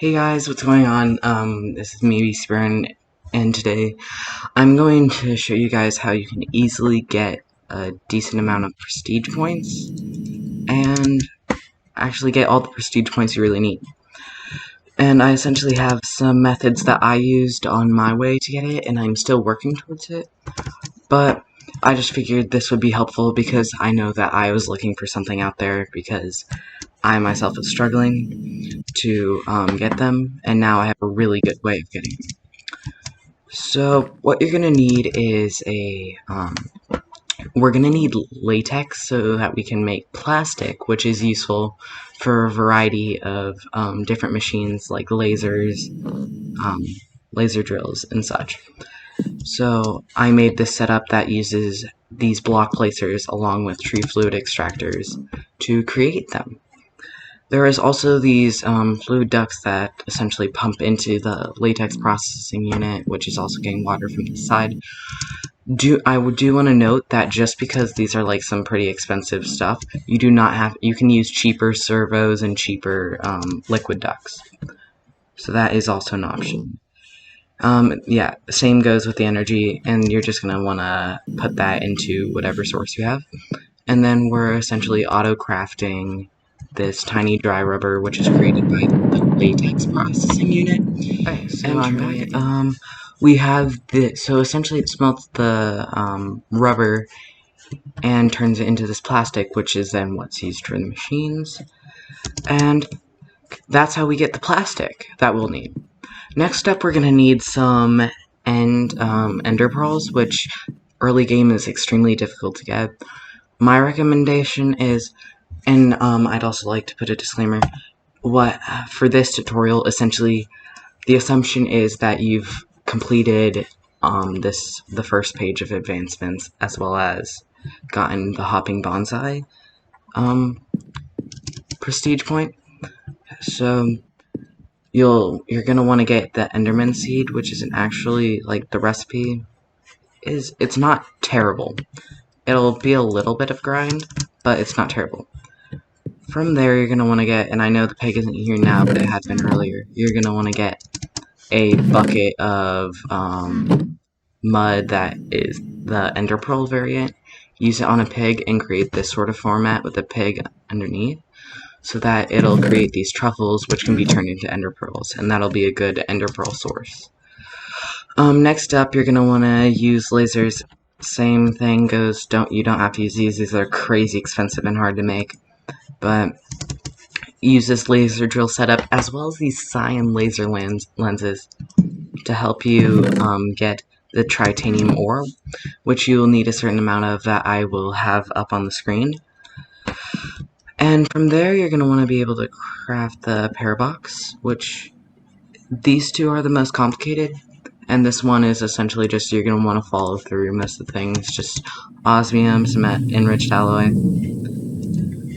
Hey guys, what's going on? This is me, Spern, and today I'm going to show you guys how you can easily get a decent amount of prestige points and actually get all the prestige points you really need. And I essentially have some methods that I used on my way to get it, and I'm still working towards it, but I just figured this would be helpful because I know that I was looking for something out there because I myself was struggling to get them, and now I have a really good way of getting them. So what you're gonna need is we're gonna need latex so that we can make plastic, which is useful for a variety of different machines like lasers, laser drills, and such. So I made this setup that uses these block placers along with tree fluid extractors to create them. There is also these fluid ducts that essentially pump into the latex processing unit, which is also getting water from the side. I want to note that just because these are like some pretty expensive stuff, you can use cheaper servos and cheaper liquid ducts. So that is also an option. Yeah, same goes with the energy, and you're just going to want to put that into whatever source you have. And then we're essentially auto-crafting this tiny dry rubber, which is created by the latex processing unit. Okay, so I'm back. We have this, so essentially it smelts the rubber and turns it into this plastic, which is then what's used for the machines. And that's how we get the plastic that we'll need. Next up, we're going to need some ender pearls, which early game is extremely difficult to get. My recommendation is, and I'd also like to put a disclaimer, for this tutorial, essentially, the assumption is that you've completed the first page of advancements, as well as gotten the hopping bonsai prestige point. So you're gonna want to get the Enderman seed, which isn't actually like the recipe it's not terrible. It'll be a little bit of grind, but it's not terrible. From there, you're going to want to get, and I know the pig isn't here now, but it had been earlier, you're going to want to get a bucket of mud that is the Ender Pearl variant. Use it on a pig and create this sort of format with a pig underneath, so that it'll create these truffles, which can be turned into Ender Pearls, and that'll be a good Ender Pearl source. Next up, you're going to want to use lasers. Same thing goes, you don't have to use these are crazy expensive and hard to make. But use this laser drill setup as well as these cyan laser lenses to help you get the titanium ore, which you will need a certain amount of that I will have up on the screen. And from there, you're going to want to be able to craft the Pear Box, which these two are the most complicated. And this one is essentially just you're going to want to follow through most of the things, just osmium, cement, enriched alloy.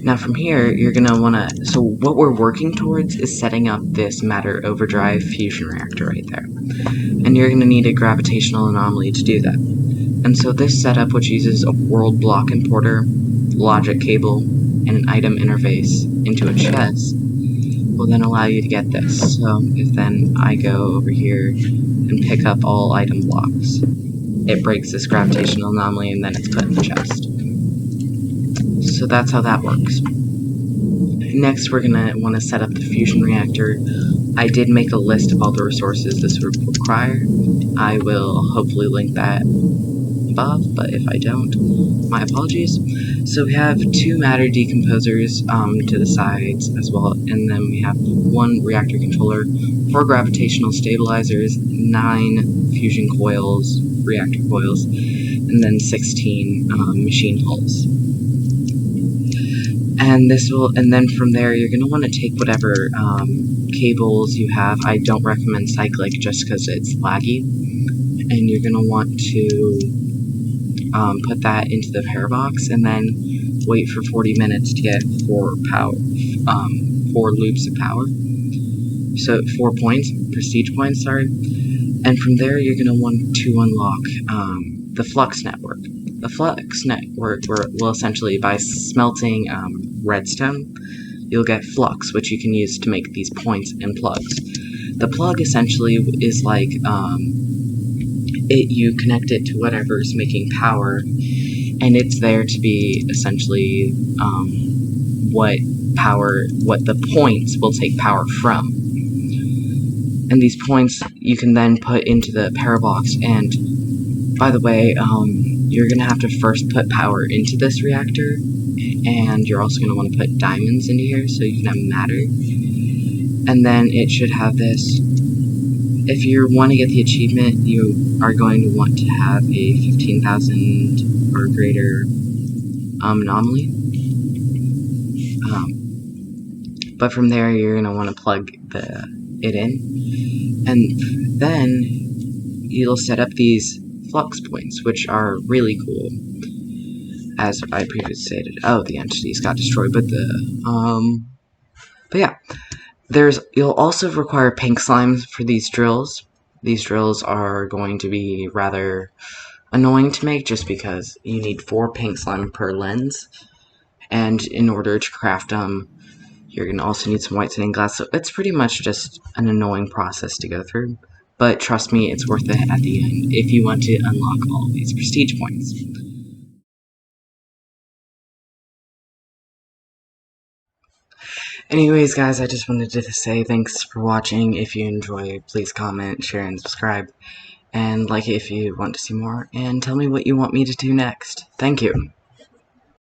Now from here, you're going to want to, so what we're working towards is setting up this matter overdrive fusion reactor right there. And you're going to need a gravitational anomaly to do that. And so this setup, which uses a world block importer, logic cable, and an item interface into a chest, will then allow you to get this. So if then I go over here and pick up all item blocks, it breaks this gravitational anomaly and then it's put in the chest. So that's how that works. Next, we're going to want to set up the fusion reactor. I did make a list of all the resources this would require. I will hopefully link that above, but if I don't, my apologies. So we have 2 matter decomposers to the sides as well, and then we have 1 reactor controller, 4 gravitational stabilizers, 9 fusion coils, reactor coils, and then 16 machine hulls. And then from there, you're going to want to take whatever cables you have. I don't recommend cyclic just because it's laggy. And you're going to want to put that into the Pear Box and then wait for 40 minutes to get 4 loops of power. So 4 points, prestige points, sorry. And from there, you're going to want to unlock the flux network. The flux network will essentially, by smelting redstone, you'll get flux, which you can use to make these points and plugs. The plug essentially is like, you connect it to whatever's making power, and it's there to be essentially what the points will take power from. And these points you can then put into the Pear Box, and by the way, you're going to have to first put power into this reactor, and you're also going to want to put diamonds into here so you can have matter. And then it should have this. If you want to get the achievement, you are going to want to have a 15,000 or greater anomaly. But from there, you're going to want to plug it in. And then you'll set up these flux points, which are really cool. As I previously stated, the entities got destroyed, but yeah. You'll also require pink slimes for these drills. These drills are going to be rather annoying to make just because you need 4 pink slime per lens, and in order to craft them, you're going to also need some white stained glass, so it's pretty much just an annoying process to go through. But trust me, it's worth it at the end if you want to unlock all of these prestige points. Anyways, guys, I just wanted to say thanks for watching. If you enjoy, please comment, share, and subscribe. And like it if you want to see more. And tell me what you want me to do next. Thank you.